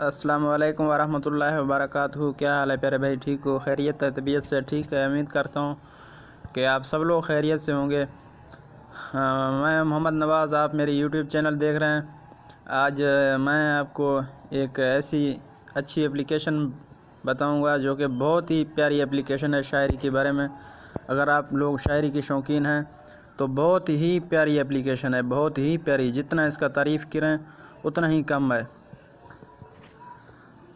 السلام علیکم ورحمۃ اللہ وبرکاتہ۔ کیا حال ہے پیارے بھائی؟ ٹھیک ہو؟ خیریت ہے؟ طبیعت سے ٹھیک ہے؟ امید کرتا ہوں کہ آپ سب لوگ خیریت سے ہوں گے۔ میں محمد نواز، آپ میری یوٹیوب چینل دیکھ رہے ہیں۔ آج میں آپ کو ایک ایسی اچھی اپلیکیشن بتاؤں گا جو کہ بہت ہی پیاری اپلیکیشن ہے شاعری کے بارے میں۔ اگر آپ لوگ شاعری کے شوقین ہیں تو بہت ہی پیاری اپلیکیشن ہے، بہت ہی پیاری۔ جتنا اس کا تعریف کریں اتنا ہی کم ہے۔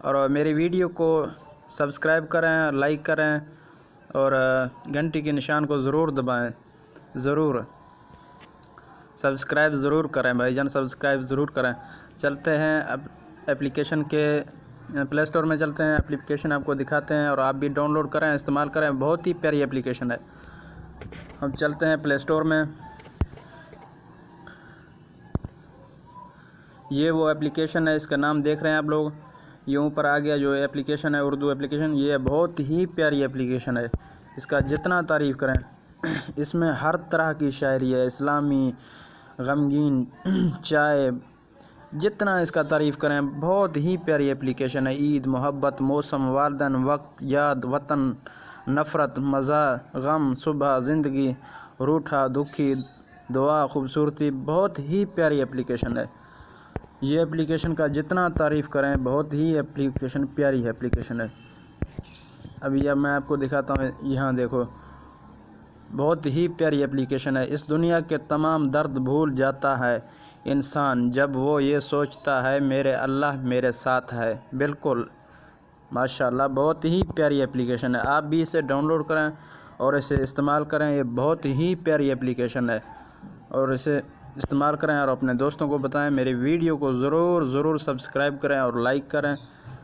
اور میری ویڈیو کو سبسکرائب کریں، لائک کریں اور گھنٹی کے نشان کو ضرور دبائیں۔ ضرور سبسکرائب ضرور کریں بھائی جان، سبسکرائب ضرور کریں۔ چلتے ہیں اپلیکیشن کے پلے اسٹور میں، چلتے ہیں اپلیکیشن آپ کو دکھاتے ہیں اور آپ بھی ڈاؤن لوڈ کریں، استعمال کریں۔ بہت ہی پیاری اپلیکیشن ہے۔ ہم چلتے ہیں پلے اسٹور میں۔ یہ وہ اپلیکیشن ہے، اس کا نام دیکھ رہے ہیں آپ لوگ، یہ اوپر آ گیا جو اپلیکیشن ہے، اردو اپلیکیشن۔ یہ بہت ہی پیاری اپلیکیشن ہے، اس کا جتنا تعریف کریں۔ اس میں ہر طرح کی شاعری ہے، اسلامی، غمگین، چائے، جتنا اس کا تعریف کریں۔ بہت ہی پیاری اپلیکیشن ہے۔ عید، محبت، موسم، والدین، وقت، یاد، وطن، نفرت، مزہ، غم، صبح، زندگی، روٹھا، دکھی، دعا، خوبصورتی، بہت ہی پیاری اپلیکیشن ہے۔ یہ اپلیکیشن کا جتنا تعریف کریں، بہت ہی اپلیکیشن پیاری ہے اپلیکیشن ہے۔ اب میں آپ کو دکھاتا ہوں، یہاں دیکھو، بہت ہی پیاری اپلیکیشن ہے۔ اس دنیا کے تمام درد بھول جاتا ہے انسان جب وہ یہ سوچتا ہے میرے اللہ میرے ساتھ ہے۔ بالکل ماشاءاللہ، بہت ہی پیاری اپلیکیشن ہے۔ آپ بھی اسے ڈاؤن لوڈ کریں اور اسے استعمال کریں۔ یہ بہت ہی پیاری اپلیکیشن ہے اور اسے استعمال کریں اور اپنے دوستوں کو بتائیں۔ میری ویڈیو کو ضرور سبسکرائب کریں اور لائک کریں۔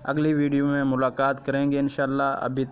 اگلی ویڈیو میں ملاقات کریں گے انشاءاللہ۔ ابھی